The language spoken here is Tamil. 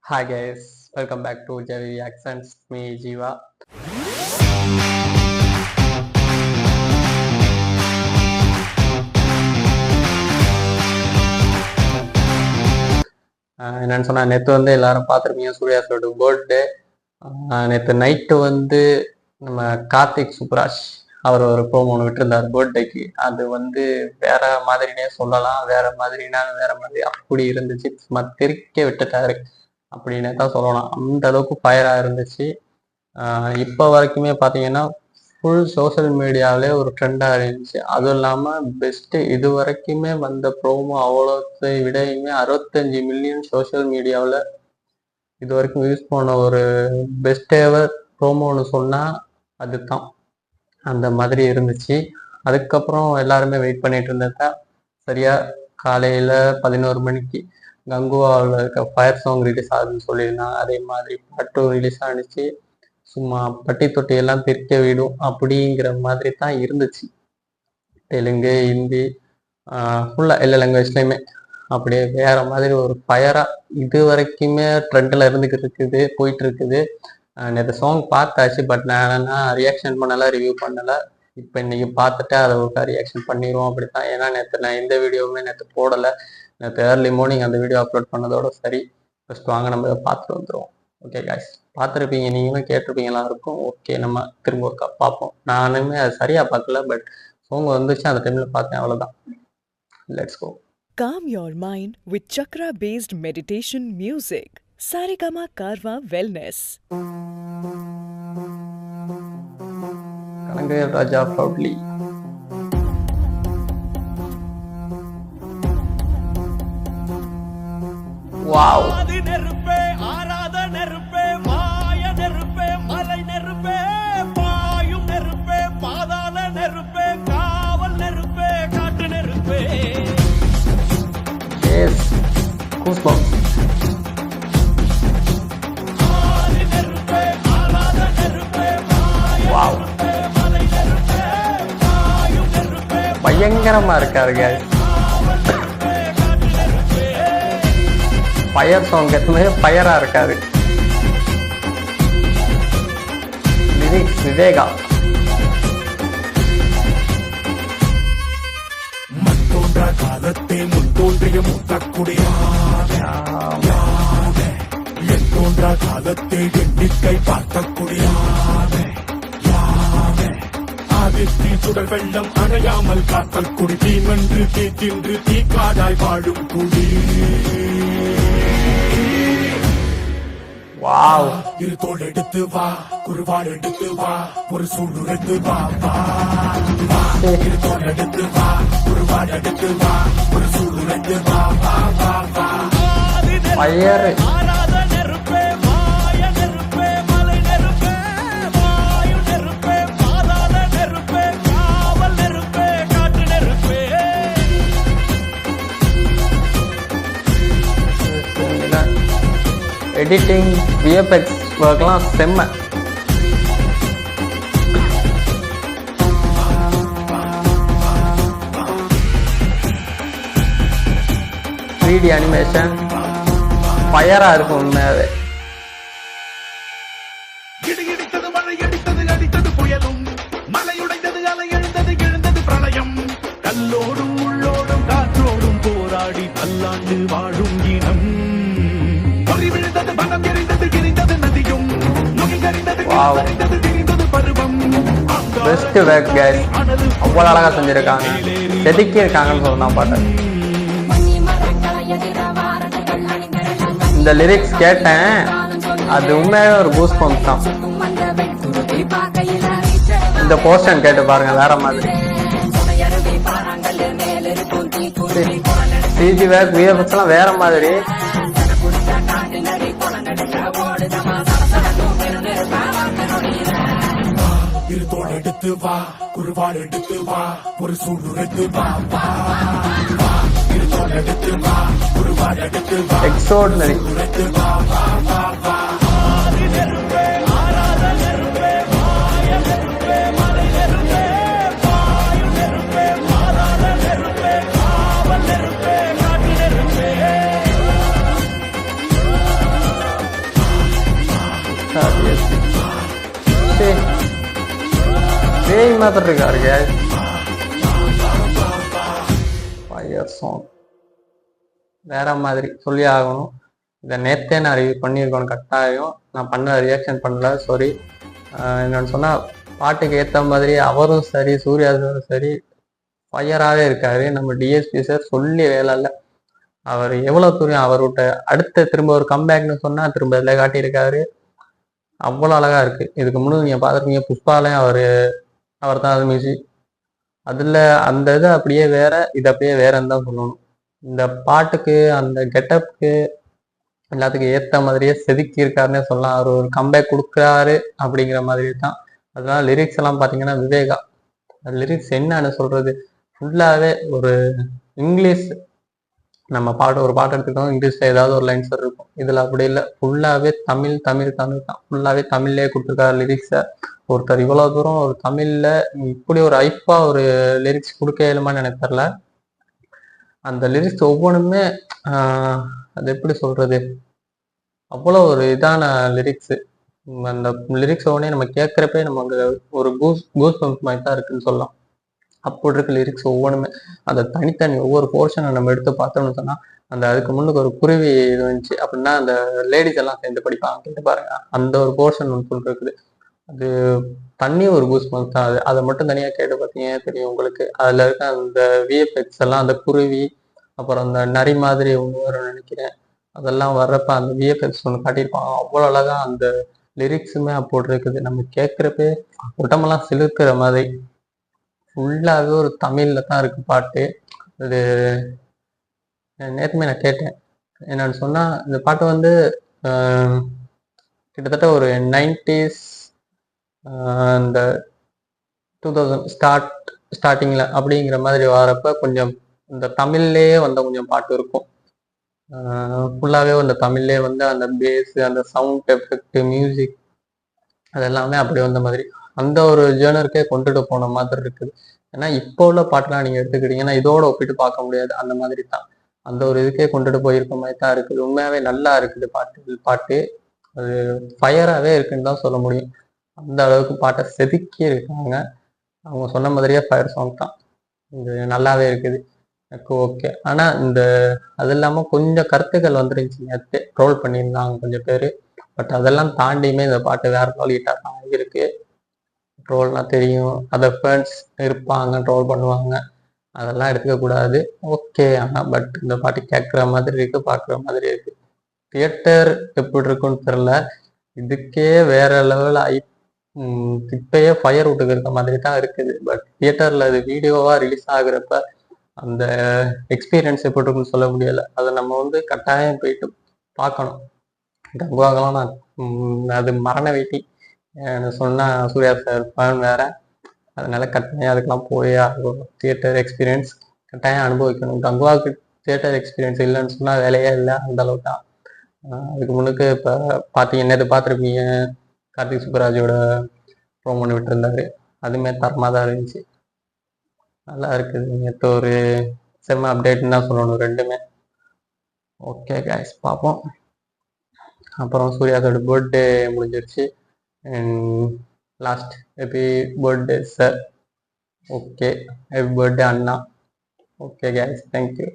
Hi guys, welcome back to Javi Accents. Me Jiva. என்னன்னு சொன்னா நேற்று எல்லாரும் பார்த்துருப்பீங்க சூர்யா சாரோட பர்த்டே. நேற்று நைட்டு நம்ம கார்த்திக் சுப்ராஜ் அவர் ஒரு ப்ரோமோ ஒன்று விட்டுருந்தார் பர்த்டேக்கு. அது வேற மாதிரினே சொல்லலாம், வேற மாதிரி அப்படி இருந்துச்சு. சும்மா தெறிக்க விட்டுட்டாரு அப்படின்னு தான் சொல்லலாம். அந்த அளவுக்கு ஃபயராக இருந்துச்சு. இப்போ வரைக்குமே பார்த்தீங்கன்னா ஃபுல் சோஷியல் மீடியாவிலே ஒரு ட்ரெண்டாக இருந்துச்சு. அதுவும் இல்லாமல் பெஸ்ட்டு இது வரைக்குமே வந்த ப்ரோமோ அவ்வளோத்தை விடையுமே 65 மில்லியன் சோஷியல் மீடியாவில் இது வரைக்கும் யூஸ் பண்ண ஒரு பெஸ்ட் எவர் ப்ரோமோன்னு சொன்னால் அது தான். அந்த மாதிரி இருந்துச்சு. அதுக்கப்புறம் எல்லாருமே வெயிட் பண்ணிட்டு இருந்ததா சரியாக காலையில் 11 மணிக்கு கங்குவாவில் இருக்க ஃபயர் சாங் ரிலீஸ் ஆகுதுன்னு சொல்லியிருந்தாங்க. அதே மாதிரி பாட்டும் ரிலீஸ் ஆனிச்சு. சும்மா பட்டி தொட்டி எல்லாம் பிரிக்க விடும் அப்படிங்கிற மாதிரி தான் இருந்துச்சு. தெலுங்கு, ஹிந்தி, ஃபுல்லாக எல்லா லாங்குவேஜ்லையுமே அப்படியே வேற மாதிரி ஒரு ஃபயராக இது வரைக்குமே ட்ரெண்டில் இருந்துக்கிட்டு போயிட்டு இருக்குது. நேற்று சாங் பார்த்தாச்சு, பட் நான் ரியாக்ஷன் பண்ணலை, ரிவ்யூ பண்ணலை. இப்போ இன்னைக்கு பார்த்துட்டு அதை ஒரு ரியாக்ஷன் பண்ணிடுவோம் அப்படித்தான். ஏன்னா நான் எந்த வீடியோவுமே போடலை. நேற்று ஏர்லி மார்னிங் அந்த வீடியோ அப்லோட் பண்ணதோட சரி. ஃபர்ஸ்ட் வாங்க நம்ம பார்த்துட்டு வந்துடுவோம். ஓகே காய்ஸ், பார்த்துருப்பீங்க, நீங்களும் கேட்டிருப்பீங்க எல்லாருக்கும். ஓகே, நம்ம திரும்ப ஒருக்கா பார்ப்போம். நானுமே அது சரியாக பார்க்கல, பட் சாங் வந்துச்சு, அந்த டைமில் பார்த்தேன், அவ்வளோதான். Let's go. Calm your mind with chakra-based meditation music. Saregama Karwa Wellness. Kananga Raja proudly. Wow. ஆதி நெருப்பே, ஆராத நெருப்பே, மாய நெருப்பே, மலை நெருப்பே, பாயும் நெருப்பே, பாதாள நெருப்பே, காவல் நெருப்பே, காட்டு நெருப்பே. Yes. Goosebumps. ஆதி நெருப்பே, ஆராத நெருப்பே, மாய நெருப்பே, மலை நெருப்பே, பாயும் நெருப்பே, பயங்கரமா இருக்காரு guys. ஃபயர் சாங் எதுவுமே ஃபயரா இருக்காது. லிரிக்ஸ் விவேகா. மத்தோன்ற காலத்தே முத்தோன்றிய முத்தக்குடியாத எத்தோன்ற காலத்தே எண்ணிக்கை பார்க்கக்கூடியாத ஆதித்தி சுடர் வெள்ளம் அணையாமல் காத்தல் குடி தீமென்று தீக்கின்று தீக்காடாய் வாழும் குடி. வாவ். இரு தோள் எடுத்து வா, குருவாள் எடுத்து வா, ஒரு சூடு எடுத்து வா வா. இரு தோள் எடுத்து வா, குருவாள் எடுத்து வா, ஒரு சூடு எடுத்து வா வா வா வா. ஃபயர். ஆராத நெருப்பே, மாய நெருப்பே, மலை நெருப்பே, வாயு நெருப்பே, பாதாள நெருப்பே, காவல் நெருப்பே, காட்டு நெருப்பே. எடிட்டிங், விஎஃப்எக்ஸ் ஒர்க்லாம் செம்ம. த்ரீடி அனிமேஷன் ஃபயரா இருக்கும் உண்மையாவே. இடித்தது மழை, அடித்தது அடித்தது புயலும், மலையுடைந்தது, அலை எழுந்தது, எழுந்தது பிரளயம். கல்லோடும் உள்ளோடும் காற்றோடும் போராடி பல்லாண்டு வாழும் இனம். பொறி விழுந்தது, மனம் எரிந்தது, எரிந்தது நதியும், முகிலறிந்தது, அறிந்தது, திரிந்தது பருவம். பெஸ்ட் ஒர்க் கைஸ், அவ்வளோ அழகா செஞ்சிருக்காங்க, செதுக்கி இருக்காங்கன்னு சொல்லலாம் பாட்டு. இந்த லிரிக்ஸ் கேட்டேன், அது உண்மையாவே ஒரு கூஸ்பம்ஸ் தான். இந்த போர்ஷன் கேட்டு பாருங்க, வேற மாதிரி. சிஜி ஒர்க், விஎஃப்எக்ஸ் எல்லாம் வேற மாதிரி. இரு தோள் எடுத்து வா, குருவாள் எடுத்து வா, ஒரு சூடு எடுத்து வா வா. இரு தோள் எடுத்து வா, குருவாள் எடுத்து வா, எக்ஸ்ட்ராடினரி. எடுத்து வா வா வா வா. ஆதி நெருப்பே, ஆராத நெருப்பே, மாய நெருப்பே, மலை நெருப்பே, வாயு நெருப்பே, பாதாள நெருப்பே, காவல் நெருப்பே, காட்டு நெருப்பே. பேய் மாதிரி இருக்காரு guys. ஃபயர் சாங் வேற மாதிரி சொல்லி ஆகணும். இதை நேற்றே நான் ரிவ்யூ பண்ணியிருக்கணும் கட்டாயம். நான் பண்ண ரியாக்ஷன் பண்ணல, சாரி. என்னன்னு சொன்னால் பாட்டுக்கு ஏற்ற மாதிரி அவரும் சரி சூர்யா சாரும் சரி ஃபயராகவே இருக்காரு. நம்ம டிஎஸ்பி சார் சொல்லி வேலை இல்லை. அவர் எவ்வளோ தூரம் அவர்கிட்ட அடுத்த திரும்ப ஒரு கம்பேக்னு சொன்னால் திரும்ப இதில் காட்டியிருக்காரு. அவ்வளோ அழகாக இருக்குது. இதுக்கு முன்னாடி நீங்கள் பார்த்துருப்பீங்க புஷ்பாலையும் அவர் தான் அது மியூசிக். அதில் அந்த இது அப்படியே வேற, இது அப்படியே வேறன்னு தான் சொல்லணும். இந்த பாட்டுக்கு அந்த கெட்டப்புக்கு எல்லாத்துக்கும் ஏற்ற மாதிரியே செதுக்கி இருக்காருன்னே சொல்லலாம். அவர் ஒரு கம்பேக் கொடுக்குறாரு அப்படிங்கிற மாதிரி தான். அதனால லிரிக்ஸ் எல்லாம் பார்த்தீங்கன்னா விவேகா லிரிக்ஸ் என்னன்னு சொல்றது, ஃபுல்லாகவே ஒரு இங்கிலீஷ். நம்ம ஒரு பாட்டு எடுத்துக்கிட்டோம் இங்கிலீஷில் ஏதாவது ஒரு லைன்ஸ் இருக்கும். இதில் அப்படி இல்லை, ஃபுல்லாகவே தமிழ் தமிழ் தமிழ் தான். ஃபுல்லாகவே தமிழ்லேயே கொடுத்துருக்காரு லிரிக்ஸை. ஒருத்தர் இவ்வளோ தூரம் ஒரு தமிழில் இப்படி ஒரு ஐப்பாக ஒரு லிரிக்ஸ் கொடுக்க இயலுமான்னு எனக்கு தெரில. அந்த லிரிக்ஸ் ஒவ்வொன்றுமே அது எப்படி சொல்கிறது, அவ்வளோ ஒரு இதான லிரிக்ஸு. அந்த லிரிக்ஸ் ஒவ்வொன்றே நம்ம கேட்குறப்பே நமக்கு ஒரு கூஸ் பம்ப் மாதிரி தான் இருக்குன்னு சொல்லலாம். அப்படி இருக்க லிரிக்ஸ் ஒவ்வொன்றுமே அந்த தனித்தனி ஒவ்வொரு போர்ஷனை நம்ம எடுத்து பார்த்தோம்னு சொன்னால், அந்த அதுக்கு முன்னுக்கு ஒரு குருவி இது வந்துச்சு அப்படின்னா அந்த லேடிஸ் எல்லாம் சேர்ந்து படிப்பாங்க, கேட்டு பாருங்க. அந்த ஒரு போர்ஷன் ஒன்று சொல்லிருக்குது. அது தண்ணி ஒரு கூஸ் பம்ப் தான். அதை மட்டும் தனியாக கேட்டு பார்த்தீங்கன்னா தெரியும் உங்களுக்கு. அதில் இருக்க அந்த விஎஃப்எக்ஸ் எல்லாம், அந்த குருவி அப்புறம் அந்த நரி மாதிரி ஒன்று வரும்னு நினைக்கிறேன், அதெல்லாம் வர்றப்ப அந்த விஎஃப்எக்ஸ் ஒன்று காட்டியிருப்பாங்க. அவ்வளோ அழகாக அந்த லிரிக்ஸுமே அப்படி இருக்குது. நம்ம கேட்குறப்பே உடம்பெல்லாம் சிலுக்கிற மாதிரி. ஃபுல்லாகவே ஒரு தமிழில் தான் இருக்குது பாட்டு. அது நேற்றுமே நான் கேட்டேன். என்னன்னு சொன்னால் இந்த பாட்டு வந்து கிட்டத்தட்ட ஒரு 90s இந்த 2000 ஸ்டார்டிங்கில் அப்படிங்கிற மாதிரி வரப்போ கொஞ்சம் இந்த தமிழ்லேயே வந்த கொஞ்சம் பாட்டு இருக்கும். ஃபுல்லாகவே அந்த தமிழ்லேயே வந்து அந்த பேஸு, அந்த சவுண்ட் எஃபெக்ட், மியூசிக் அதெல்லாமே அப்படி வந்த மாதிரி அந்த ஒரு ஜேர்னருக்கே கொண்டுட்டு போன மாதிரி இருக்குது. ஏன்னா இப்போ உள்ள பாட்டெலாம் நீங்கள் எடுத்துக்கிட்டீங்கன்னா இதோட ஒப்பிட்டு பார்க்க முடியாது. அந்த மாதிரி தான் அந்த ஒரு இதுக்கே கொண்டுட்டு போயிருக்க மாதிரி தான் இருக்குது. உண்மையாகவே நல்லா இருக்குது பாட்டு. அது ஃபயராகவே இருக்குன்னு தான் சொல்ல முடியும். அந்த அளவுக்கு பாட்டை செதுக்கி இருக்காங்க. அவங்க சொன்ன மாதிரியே ஃபயர் சாங் தான். இது நல்லாவே இருக்குது, எனக்கு ஓகே. ஆனால் அது இல்லாமல் கொஞ்சம் கருத்துக்கள் வந்துருந்துச்சு, நேற்று ட்ரோல் பண்ணியிருந்தாங்க கொஞ்சம் பேர். பட் அதெல்லாம் தாண்டியுமே இந்த பாட்டு வேற சொல்லிட்டாங்க ஆகியிருக்கு. ட்ரோல்னா தெரியும், அதை ஃபேன்ஸ் இருப்பாங்க, ட்ரோல் பண்ணுவாங்க, அதெல்லாம் எடுத்துக்கக்கூடாது, ஓகே. ஆனால் பட் இந்த பாட்டு கேட்குற மாதிரி இருக்கு, பார்க்குற மாதிரி இருக்கு. தியேட்டர் எப்படி இருக்குன்னு தெரில, இதுக்கே வேற லெவலில் இப்பயே ஃபயர் விட்டுக்கு இருக்க மாதிரி தான் இருக்குது. பட் தியேட்டரில் அது வீடியோவாக ரிலீஸ் ஆகுறப்ப அந்த எக்ஸ்பீரியன்ஸ் எப்படி இருக்குன்னு சொல்ல முடியலை. அதை நம்ம வந்து கட்டாயம் போயிட்டு பார்க்கணும். கங்குவாக்கெல்லாம் நான் அது மரண வெயிட்டி சொன்னால் சூர்யா சார் ஃபேன் வேற, அதனால கட்டாயம் அதுக்கெல்லாம் போய் ஆகும். தியேட்டர் எக்ஸ்பீரியன்ஸ் கட்டாயம் அனுபவிக்கணும். கங்குவாவுக்கு தியேட்டர் எக்ஸ்பீரியன்ஸ் இல்லைன்னு சொன்னால் வேலையே இல்லை, அந்த அளவுக்கு தான். அதுக்கு முன்னுக்கு இப்போ பார்த்தீங்கன்னா இது பார்த்துருப்பீங்க, கார்த்திக் சுப்பராஜோட ப்ரோமோ ஒன்று விட்டுருந்தாரு, அதுவுமே தரமாக தான் இருந்துச்சு, நல்லா இருக்குது. நேற்று ஒரு செம்ம அப்டேட்னு தான் சொல்லணும் ரெண்டுமே. ஓகே கைஸ், பார்ப்போம். அப்புறம் சூர்யாவோட பர்த்டே முடிஞ்சிருச்சு. Last happy birthday sir. Okay, happy birthday அண்ணா. Okay guys, thank you.